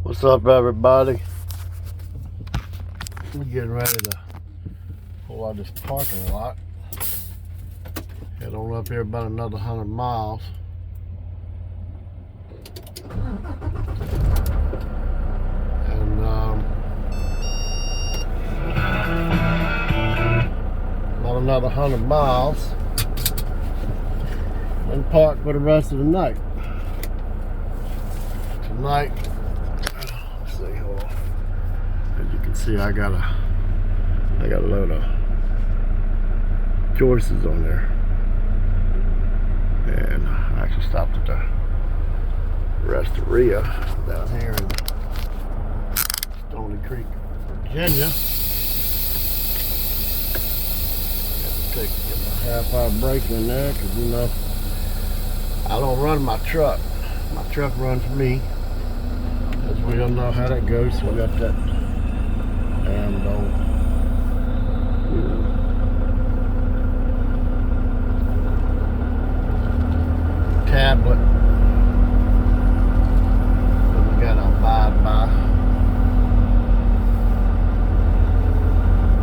What's up, everybody? We're getting ready to pull out of this parking lot. Head on up here about another 100 miles. And about another 100 miles. And park for the rest of the night. Tonight, let's see, hold on. As you can see, I got a load of choices on there. And I actually stopped at the Resteria down here in Stony Creek, Virginia. Had to get my half-hour break in there because, you know, I don't run my truck. My truck runs me. As we all know how that goes, so we got that damn old tablet that we got to abide by.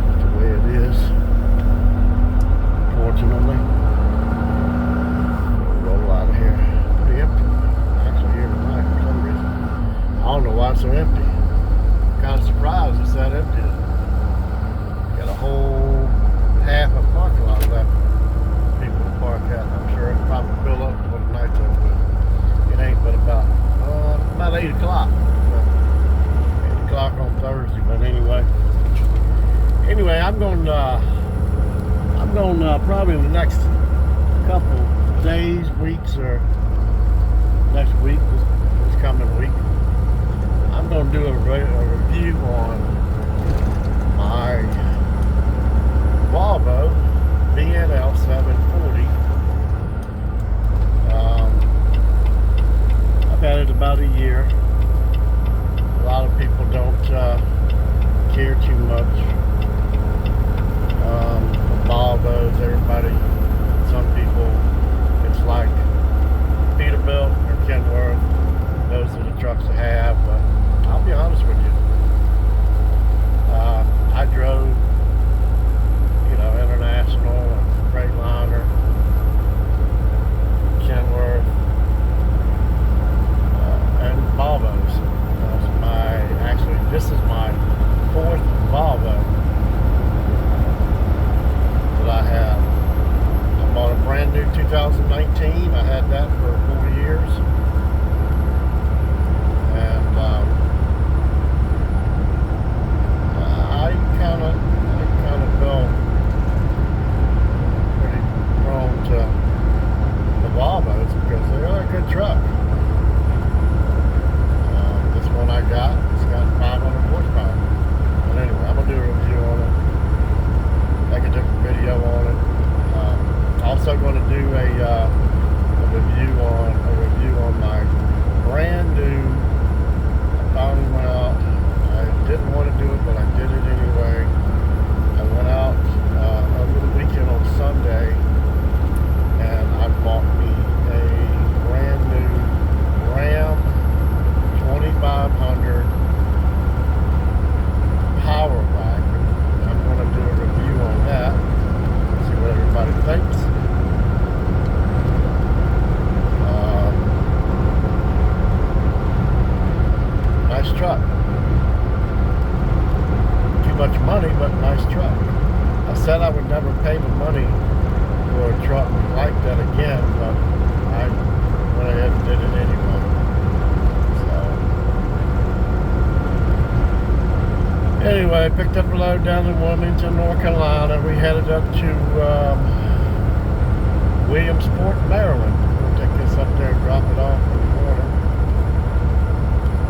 That's the way it is, unfortunately. Roll out of here. Pretty empty. Actually here tonight for some reason. I don't know why it's so empty. I'm kind of surprised it's that empty. Got a whole half a parking lot left for people to park at. I'm sure it'll probably fill up before the night's over. It ain't but about 8 o'clock. 8 o'clock on Thursday, but anyway. I'm going probably in the next couple days, weeks, or next week, this coming week. I'm going to do a review on my Volvo VNL 740. I've had it about a year. A lot of people don't care too much. The Volvos, everybody, some people, it's like Peterbilt or Kenworth. Those are the trucks to have, but I'll be honest with you. I drove, International and Freightliner, Kenworth, and Volvos. This is my fourth Volvo that I have. I bought a brand new 2019. I had that for 4 years. And I kind of felt pretty prone to the Volvos because they are a good truck. This one I got, it's got 500 horsepower. But anyway, I'm gonna do a review on it. Make a different video on it. Also going to do a review on my brand new. I finally went out. I didn't want to do it, but I did it anyway. I went out over the weekend on Sunday, and I bought me a brand new Ram 2500 Power Wagon. I'm going to do a review on that. See what everybody thinks. Nice truck. Too much money, but nice truck. I said I would never pay the money for a truck like that again, but I went ahead and did it anyway. So, anyway, picked up a load down in Wilmington, North Carolina. We headed up to Williamsport, Maryland. We'll take this up there and drop it off in the morning.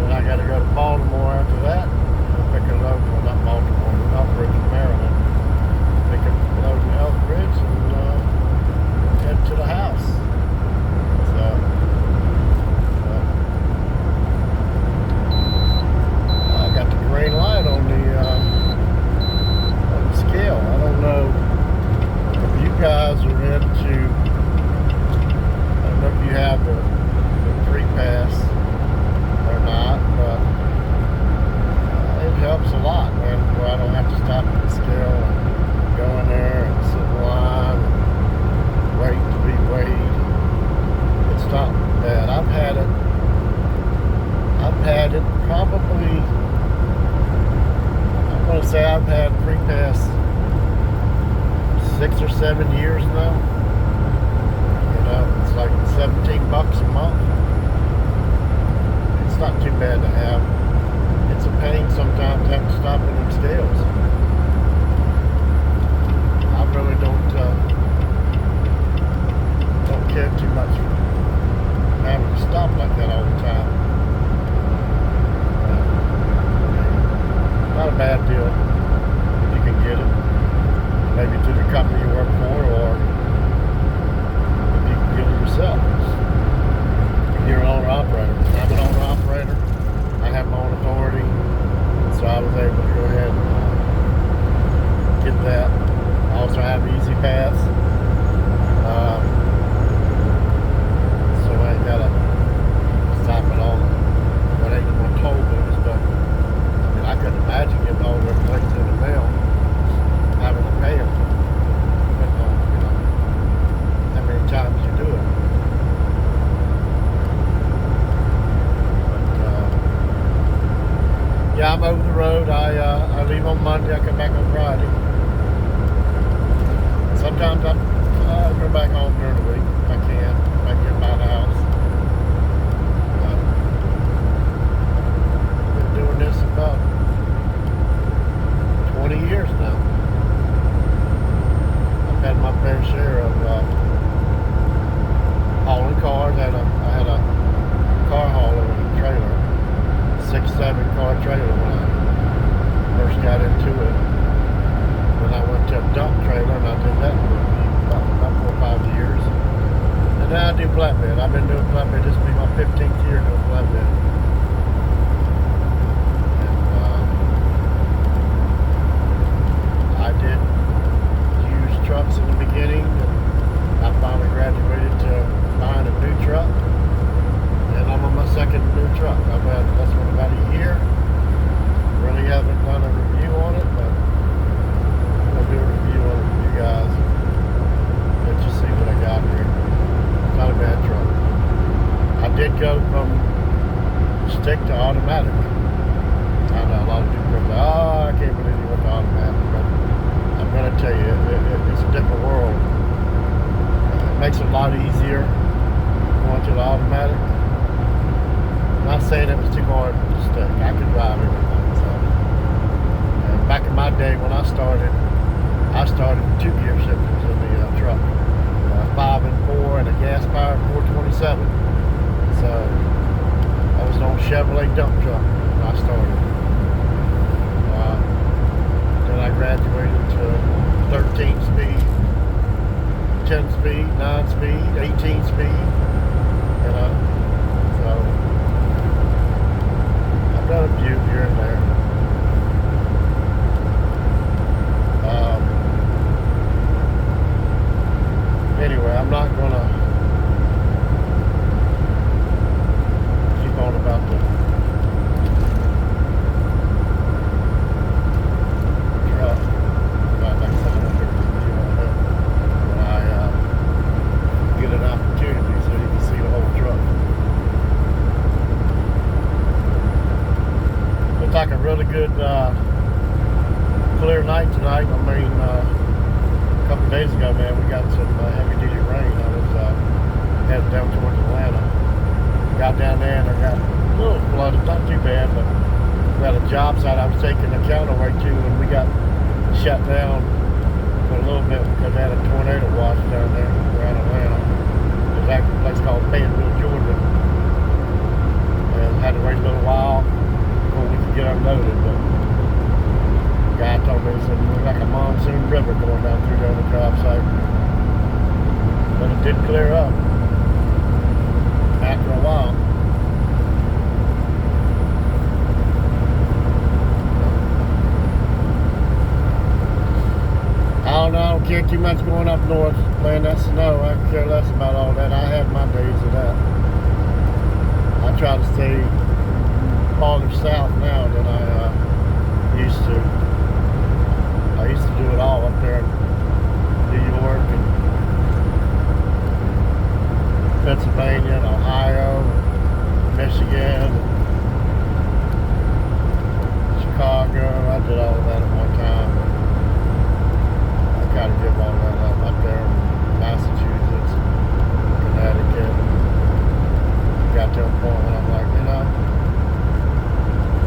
Then I got to go to Baltimore after that. I'll pick it up, well, not Baltimore, but Elkridge, Maryland. Pick up the load in Elkridge and head to the house. So, I got the green light on the scale. I don't know if you guys are into, I don't know if you have the bad. I've had it probably, I'm going to say I've had free pass 6 or 7 years now. You know, it's like $17 a month. It's not too bad to have. It's a pain sometimes having to stop in them scales. I really don't care too much for having to stop like that all the time. Not a bad deal if you can get it. Maybe through the company you work for, or if you can get it yourself. You're an owner operator. I'm an owner operator. I have my own authority, so I was able to go ahead and get that. I also have Easy Pass, so I ain't gotta stop at all. But ain't no toll booths, but I mean, I couldn't imagine getting all them things in the mail, having to pay them, depending on, you know, how many times you do it. Yeah, I'm over the road. I leave on Monday. I come back on Friday. Sometimes I go back home during the week if I can. If I can get by the house. Been doing this about 20 years now. I've had my fair share of hauling cars. I had a car hauler with a trailer. 6-7 car trailer when I first got into it. Then I went to a dump trailer and I did that for about 4 or 5 years. And now I do flatbed. I've been doing flatbed. This will be my 15th year doing flatbed. And I did use trucks in the beginning, and I finally graduated to buying a new truck. And I'm on my second new truck. I've had less than about a year. Really haven't done a review on it, but I'm going to do a review on it for you guys. Let you see what I got here. It's not a bad truck. I did go from stick to automatic. I know a lot of people are like, oh, I can't believe you went to automatic. But I'm going to tell you, it's a different world. It makes it a lot easier going to the automatic. I'm not saying it was too hard to stick. I could drive everything. So. And back in my day when I started with 2 gear shifters in the truck, 5 and 4, and a gas powered 427. So I was on Chevrolet dump truck when I started. Then I graduated to 13 speed, 10 speed, 9 speed, 18 speed. You know, so. Got a few here and there. Anyway, I'm not gonna keep on about the truck. Like I said, I'm gonna do a review on it when I get an opportunity so you can see the whole truck. Looks like a really good clear night tonight. I mean, a couple of days ago, man, we got some heavy-duty rain. I was headed down towards Atlanta. Got down there and I got a little flooded, not too bad, but we had a job site I was taking the counterweight to, and we got shut down for a little bit because they had a tornado watch down there around Atlanta. There's actually a place called Fayetteville, Georgia, and had to wait a little while before we could get unloaded. But the guy told me, he said, it looked like a monsoon river going down through there on the job site. But it did clear up after a while. I don't care too much going up north, playing that snow. I care less about all that. I had my days of that. I try to stay farther south now than I used to. I used to do it all up there in New York and Pennsylvania and Ohio, Michigan, Chicago. I did all of that at one time. I kind of give all that up there in Massachusetts, Connecticut. Got to a point when I'm like,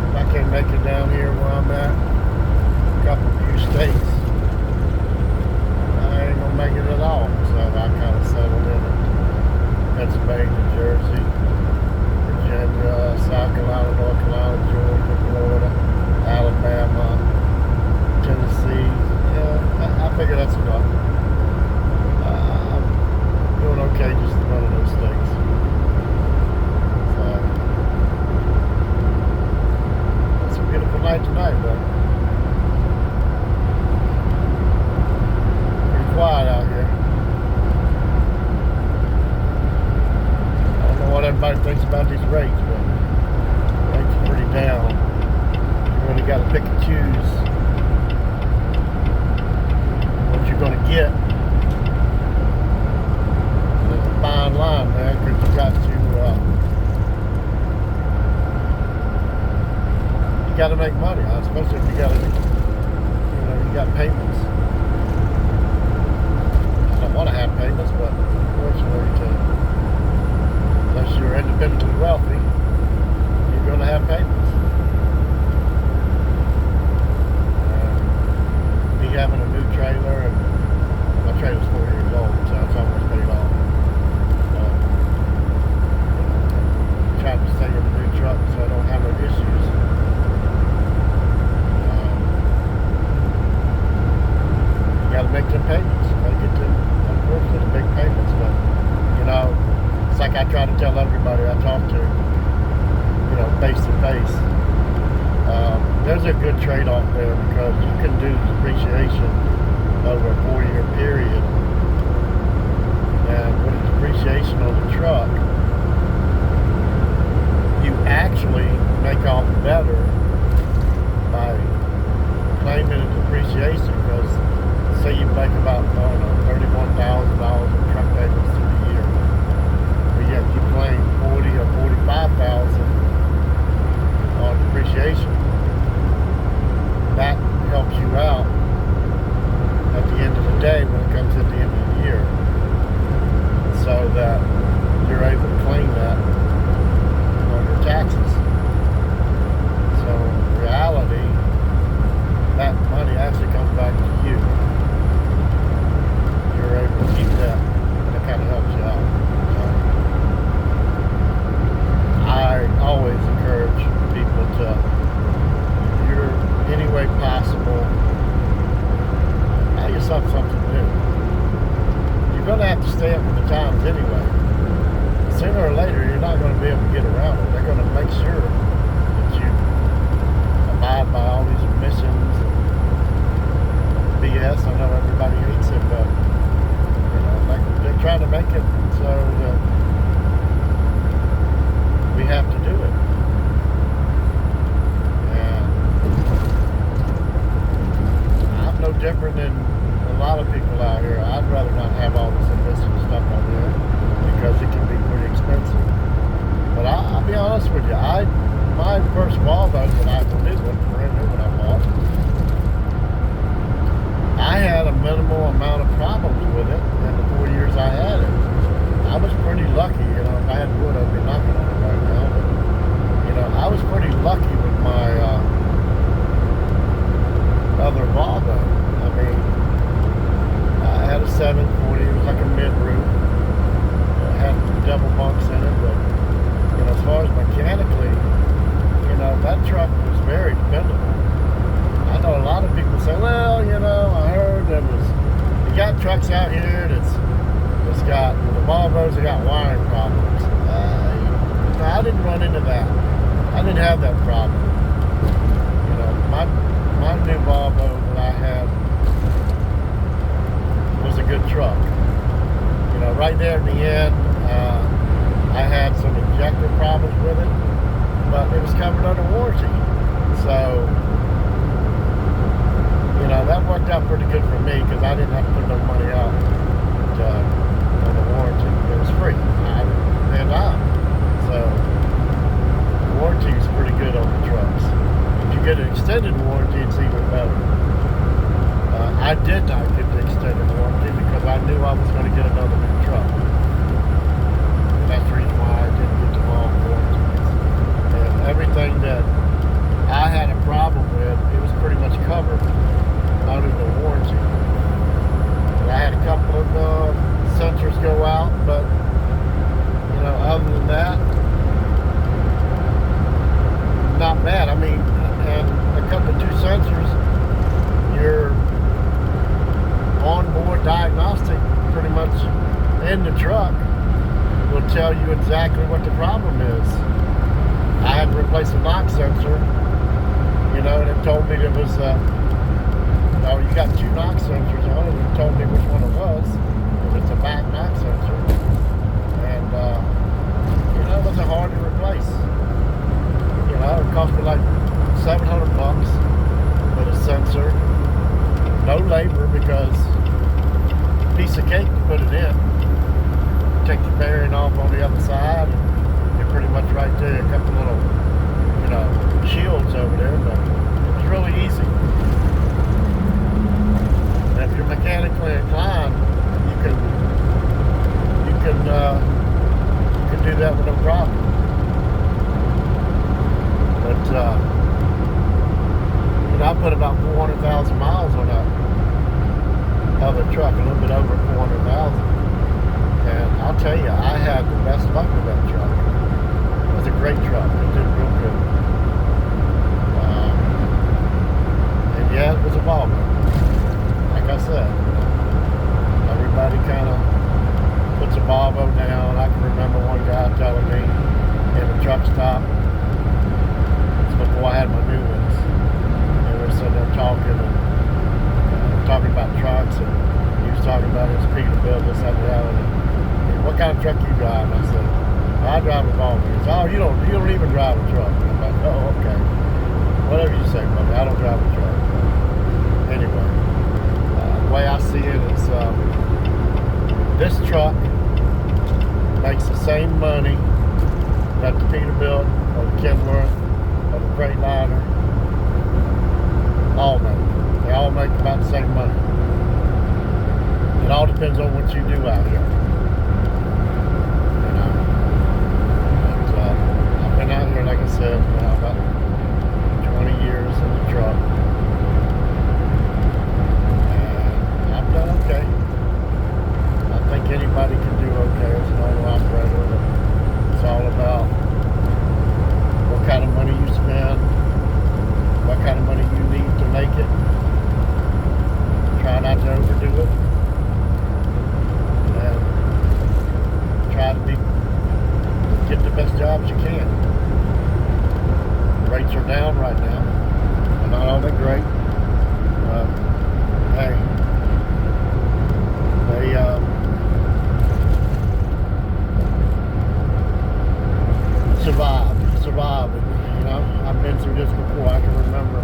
if I can't make it down here where I'm at, a couple few states, I ain't gonna make it at all. So I kind of settled in at Pennsylvania, Jersey, Virginia, South Carolina, North Carolina, Georgia, Florida, Alabama, Tennessee. I figure that's enough. I'm doing okay just in one of those states. So it's a beautiful night tonight, though. Pretty quiet out here. I don't know what everybody thinks about these rates, but rates are pretty down. You really got to pick and choose what you're going to get. And it's a fine line, man, because you got to make money, especially if you got payments. I don't want to have payments, but unfortunately, unless you're independently wealthy, you're going to have payments. Me having a new trailer, and my trailer's 4 years old, so it's almost paid off. Trying to stay in the new truck so I don't have no issues. You got to make them payments. You got to get them, unfortunately, the big payments. But it's like I try to tell everybody I talk to, face to face. There's a good trade-off there because you can do depreciation over a 4-year period, and with the depreciation on the truck, you actually make off better by claiming a depreciation. Because say you make about $31,000 in truck payments through the year, but yet you claim $40,000 or $45,000 on depreciation. That helps you out at the end of the day when it comes at the end of the year, so that you're able to claim that on your taxes. So in reality, that money actually comes back to you. You're able to keep that. That kind of helps you out. So I always encourage people to, if you're any way possible, buy yourself something new. You're going to have to stay up with the times anyway. Sooner or later, you're not going to be able to get around it. They're going to make sure that you abide by all these emissions and BS. I know everybody hates it, but they're trying to make it so that we have to do it. No different than a lot of people out here. I'd rather not have all this emission stuff on there because it can be pretty expensive. But I'll be honest with you, my first Volvo that I did was brand new when I bought. I had a minimal amount of problems with it in the 4 years I had it. I was pretty lucky, if I had wood, I'd be knocking on it right now. But I was pretty lucky with my other Volvo. I mean, I had a 740. It was like a mid-roof. It had double bunks in it, but as far as mechanically, that truck was very dependable. I know a lot of people say, well, I heard you got trucks out here that's got the Volvos that got wiring problems. I didn't run into that. I didn't have that problem. My new Volvo that I had was a good truck. Right there in the end, I had some injector problems with it, but it was covered under warranty. So, that worked out pretty good for me because I didn't have to put no money out on the warranty. It was free. I a dime. So the warranty is pretty good on the trucks. If you get an extended warranty, it's even better. I did not get the extended warranty because I knew I was going to get another new truck. And that's the reason why I didn't get the long warranties. And everything that I had a problem with, it was pretty much covered under the warranty. And I had a couple of sensors go out, but you know, other than that, not bad. I mean, and a couple of 2 sensors, your onboard diagnostic pretty much in the truck will tell you exactly what the problem is. I had to replace a knock sensor, you know, and it told me there was oh, you got 2 knock sensors on it, and it told me which one it was. It's a back knock sensor, and you know, it wasn't hard to replace. You know, it cost me like $700 with a sensor, no labor because piece of cake to put it in. Take the bearing off on the other side, and you're pretty much right there. A couple little, you know, shields over there, but it was really easy. And if you're mechanically inclined, you can do that with no problem. But you know, I put about 400,000 miles on that other truck, a little bit over 400,000. And I'll tell you, I had the best luck with that truck. It was a great truck. It did real good. And yeah, it was a Volvo. Like I said, everybody kind of puts a Volvo down. I can remember one guy telling me in a truck stop, it's before I had my new ones, they were sitting there talking about trucks, and he was talking about his Peterbilt, this, that, and the other. And what kind of truck you drive? And I said, well, I drive a Volvo. He said, oh, you don't even drive a truck. And I'm like, oh, okay. Whatever you say, buddy. I don't drive a truck. Anyway, the way I see it is, this truck makes the same money that the Peterbilt or the Kenworth or the Freightliner all make. They all make about the same money. It all depends on what you do out here. You know, but, I've been out here, like I said, now about 20 years in the truck, and I've done okay. I think anybody can do okay as an owner operator. It's all about what kind of money you spend, what kind of money you need to make it. Try not to overdo it, and try to get the best jobs you can. The rates are down right now. They're not all that great. Hey, they survive it. You know, I've been through this before. I can remember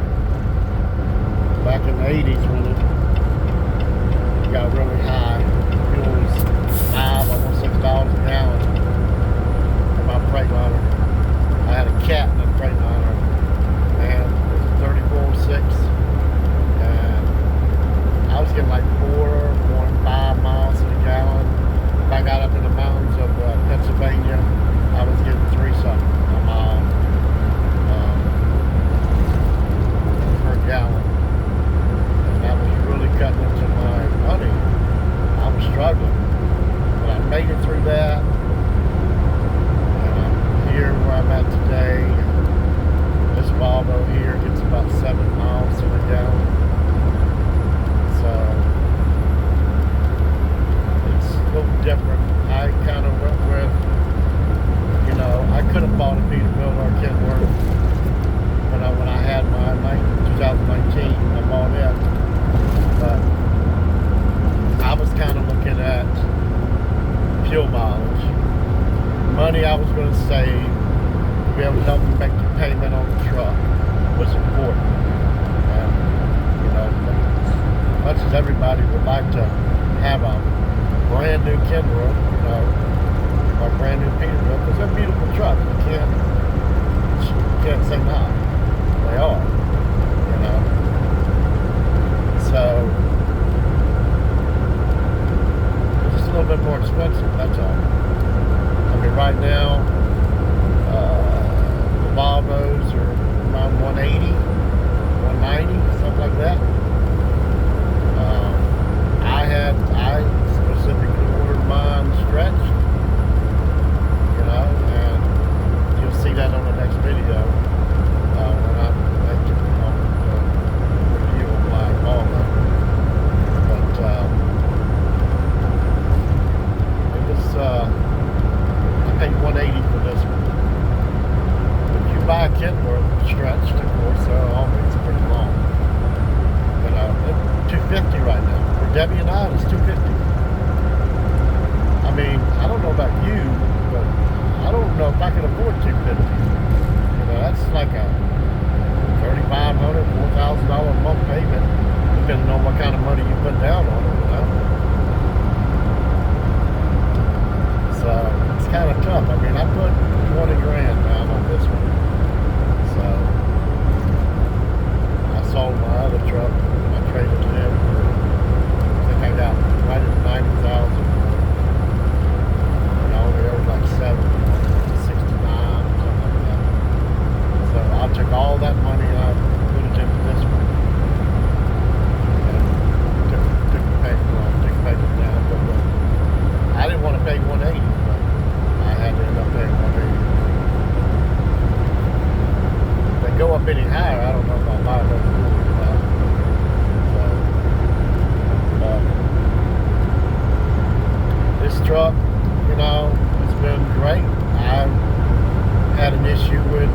back in the 80s when it got really high. Fuel was $5, almost $6 a gallon in my Freightliner. I had a cat in that Freightliner, and it was a 34.6, and I was getting like 4.5 miles to the gallon. If I got up in the mountains of Pennsylvania, I was getting 3-something a mile per gallon. And that was really cutting into my money. I was struggling. But I made it through that. And I'm here where I'm at today. This Volvo here gets about 7 miles to the gallon. So it's a little different. I kind of went with, you know, I could have bought a Peterbilt or a Kenworth when I had my 2019. I bought it, but I was kind of looking at fuel mileage, money I was going to save to be able to help me make the payment on the truck was important. And you know, as much as everybody would like to have a brand new Kenworth, you know, or a brand new Peterbilt, tough. You can't say no. They are, you know. So it's just a little bit more expensive. That's all. I mean, right now, the Volvos are around 180, 190, something like that. I specifically ordered mine stretched, you know, and you'll see that on the next video when I make the review of my Volvo. But it was I paid $180 for this one. If you buy a Kenworth stretched, of course, they're always pretty long. But $250 right now. W9 is $250. I mean, I don't know about you, but I don't know if I can afford $250. You know, that's like a $3,500, $4,000 a month payment, depending on what kind of money you put down on it, you know. So it's kind of tough. I mean, I put 20 grand down on this one. So I sold my other truck. I traded it in for, I got right at 90,000. You know, they were like 70, 69, something like that. So I took all that money and I put it into this one. And took the payment down. But I didn't want to pay 180, but I had to end up paying 180. If they go up any higher, I don't know if I'll buy another one. This truck, you know, it's been great. I had an issue with,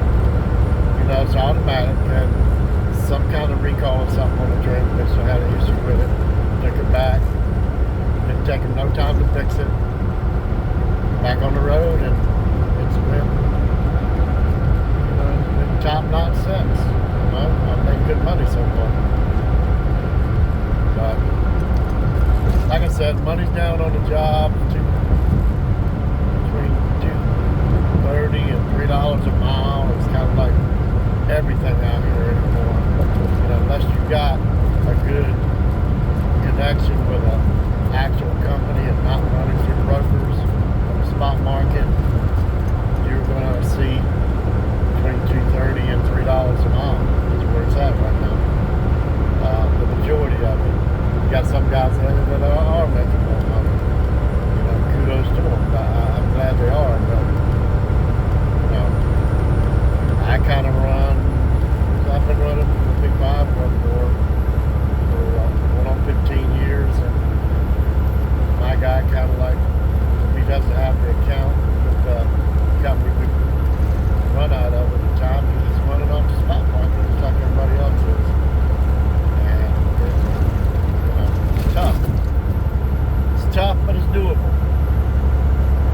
you know, it's automatic, and some kind of recall or something on the transmission. I had an issue with it. Took it back. Didn't take them no time to fix it. Back on the road, and it's been, you know, been top-notch since. You know, I've made good money so far. But like I said, money's down on the job, between $2.30 and $3 a mile. It's kind of like everything out here anymore. You know, unless you got a good connection with an actual company and not running through brokers on the spot market, you're going to see between $2.30 and $3 a mile. That's where it's at right now. The majority of it. You got some guys that are making more money. You know, kudos to them. I'm glad they are. But, you know, I kind of run, I've been running the Big 5 for going on 15 years. And my guy kind of like, he doesn't have the account with the company we run out of at the time. He's running off the spot market just like everybody else is. Tough. It's tough, but it's doable.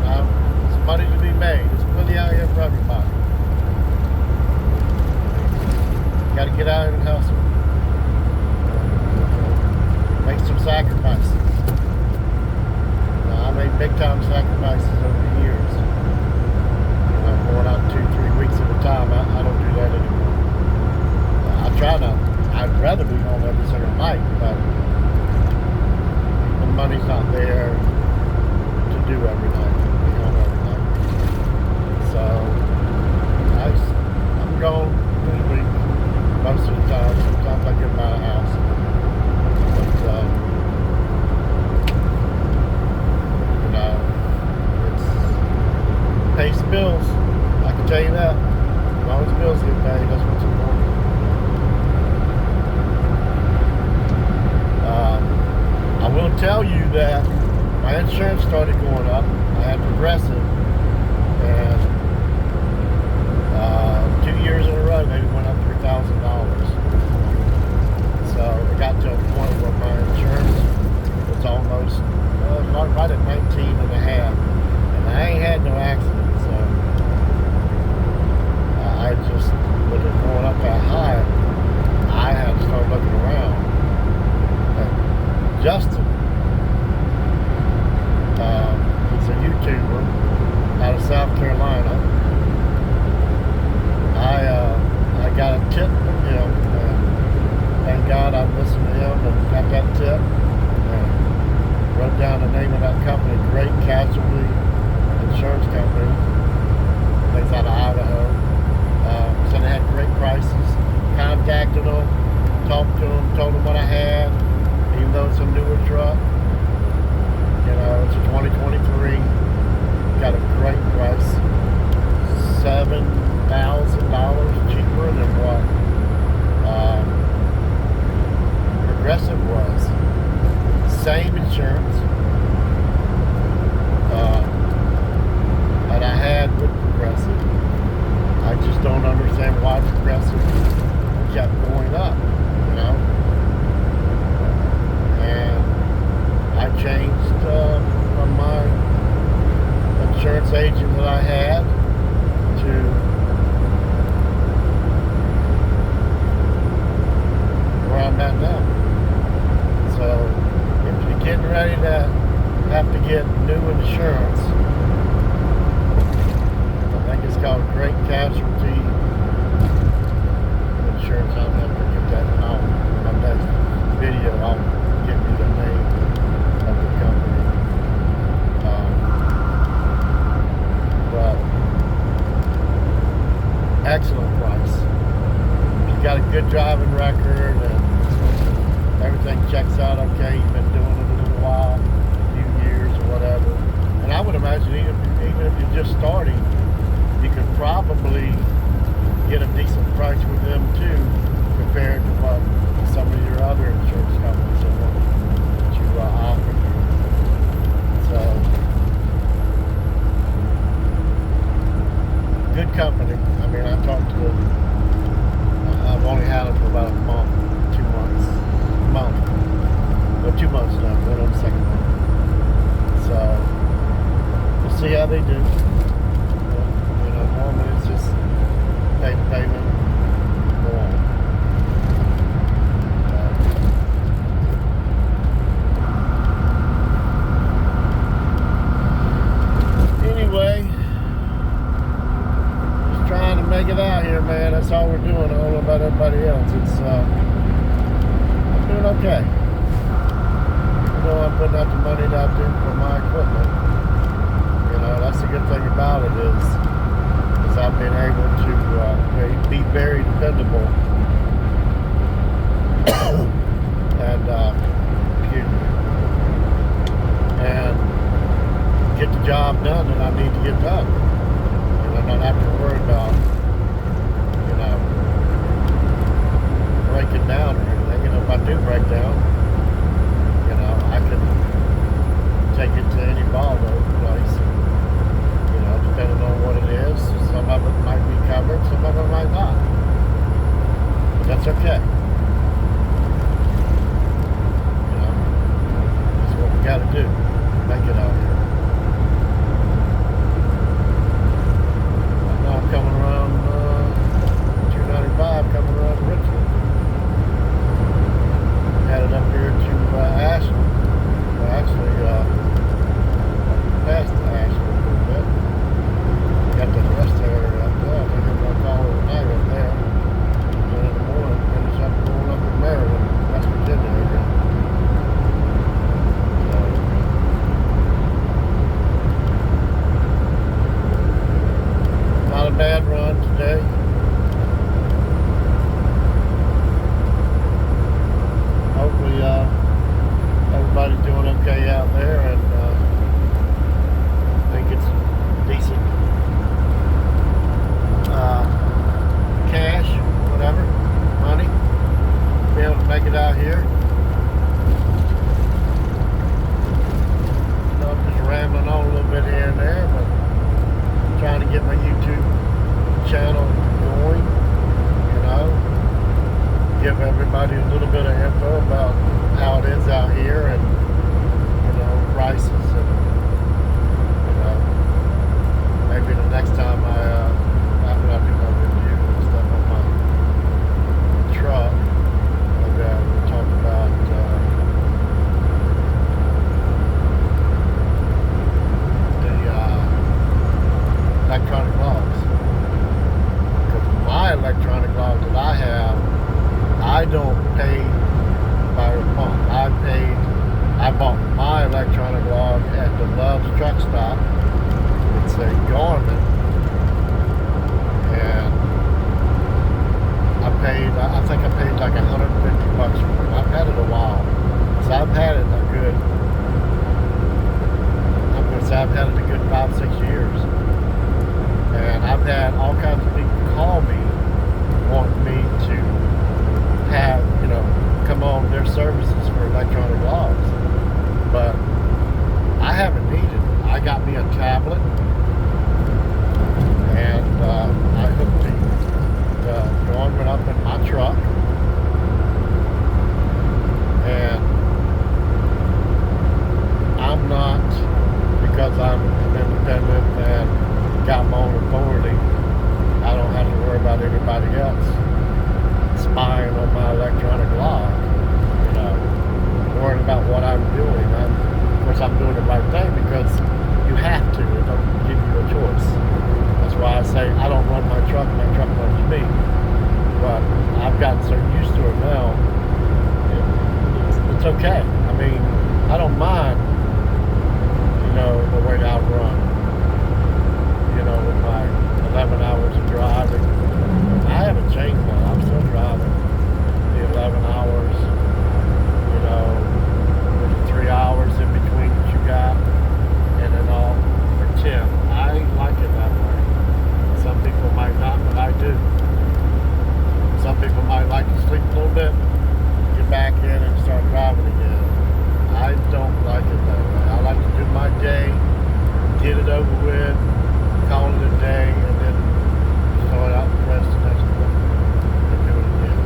There's money to be made. There's plenty out here for everybody. You got to get out here and hustle. Make some sacrifices. I made big time sacrifices over the years. I'm going out 2-3 weeks at a time. I don't do that anymore. I try not. I'd rather be home every single night, but money's not there to do every night, be home every night. So I'm gone this week most of the time. Sometimes I get my house, but you know, it pays the bills. I can tell you that. As long as the bills get paid, that's what's important. I will tell you that my insurance started going up. I had Progressive, and 2 years in a row they went up $3,000. So it got to a point where my insurance was almost right at 19 and a half, and I ain't had no accidents. So I just, with it going up that high, I had to start looking around. Justin, he's a YouTuber out of South Carolina. to them, told them what I had, even though it's a newer truck. You know, it's a 2023. Got a great price. $7,000 cheaper than what Progressive was. Same insurance that I had with Progressive. I just don't understand why Progressive kept going up, you know. And I changed from my insurance agent that I had to where I'm at now. So if you're getting ready to have to get new insurance, I think it's called Great Casualty Insurance. I'll have to get that on my next video. I'll give you the name of the company. But excellent price. If you got a good driving record and everything checks out okay, you've been doing it a little while, a few years or whatever. And I would imagine even if you're just starting, you could probably get a decent price with them too, compared to what some of your other insurance companies are that you offer. So, good company. I mean, I've only had them for about a month, 2 months. Well, 2 months now, going on the second month. So, we'll see how they do. You know, normally it's just pay the payment, go on. Anyway, just trying to make it out here, man. That's all we're doing. I don't know about everybody else. It's I'm doing okay. You know, I'm putting out the money that I do for my equipment. You know, that's the good thing about it is I've been able to be very dependable and get the job done that I need to get done. And I don't have to worry about, you know, breaking down or anything. And if I do break down, you know, I can take it to any Volvo place. You know, depending on what it is. Some of it might be covered, some of it might not. But that's okay. You know, that's what we gotta do. Make it out here. Now I'm coming around 295, coming around to Richmond. Headed up here to Ashland. Well, actually, past Ashland a little bit. Got the rest area up there. I think I'm going to call it a night up there. Then in the morning, finish up going up to Maryland, West Virginia area. So, not a bad run today. Hopefully, everybody's doing okay out there, and I think it's decent. Cash, whatever, money, be able to make it out here. So I'm just rambling on a little bit here and there, but I'm trying to get my YouTube channel going, you know, give everybody a little bit of info about how it is out here and, you know, prices and, you know, maybe the next time after I do my review and stuff on my truck, maybe I will talk about the electronic logs. Because my electronic logs that I have, I don't pay by the pump. I bought my electronic log at the Love's truck stop. It's a Garmin everybody else spying on my electronic log, you know, worrying about what I'm doing. Of course, I'm doing the right thing because you have to. It don't give you a choice. That's why I say I don't run my truck runs me. But I've gotten so used to it now, it's okay. I mean, I don't mind, you know, the way I run, you know, with my 11 hours of driving. I haven't changed that. I'm still driving the 11 hours, you know, with the 3 hours in between that you got, and then all for 10. I like it that way. Some people might not, but I do. Some people might like to sleep a little bit, get back in and start driving again. I don't like it that way. I like to do my day, get it over with, call it a day, and then start out fresh the next morning and do it again.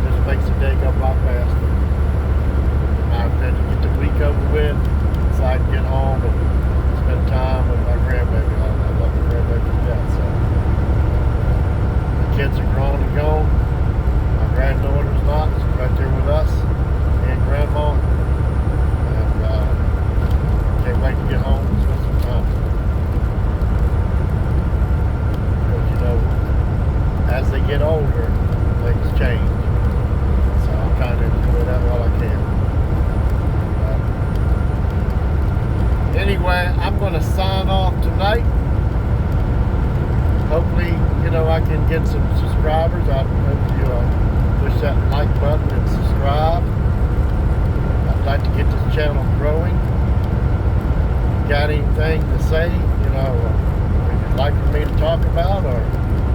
It just makes the day go a lot faster. In my opinion, get the week over with so I can get home and spend time with my grandbaby. I love the grandbaby to death, so. Kids are grown and gone. My granddaughter's not. She's right there with us, me and Grandma. And can't wait to get home and spend some time. Because, you know, as they get older, things change. So I'm trying to enjoy that while I can. Anyway, I'm going to sign off tonight. Hopefully, you know, I can get some subscribers. I hope you push that like button and subscribe. I'd like to get this channel growing. Got anything to say, you know, you'd like for me to talk about, or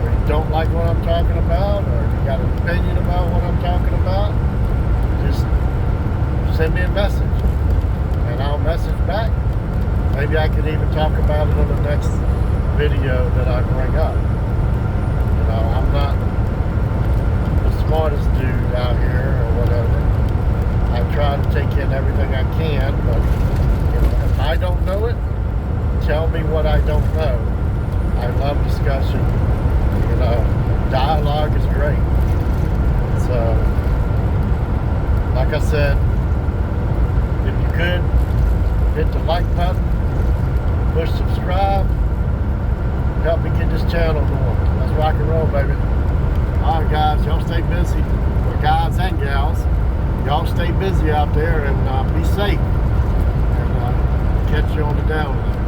you don't like what I'm talking about, or you got an opinion about what I'm talking about, just send me a message and I'll message back. Maybe I could even talk about it on the next video that I bring up. You know, I'm not the smartest dude out here or whatever. I try to take in everything I can, but you know, if I don't know it, tell me what I don't know. I love discussion. You know, dialogue is great. So, like I said, if you could, hit the like button, push subscribe, help me get this channel going. Let's rock and roll, baby. All right, guys, y'all stay busy. Or guys and gals, y'all stay busy out there and be safe. And catch you on the download.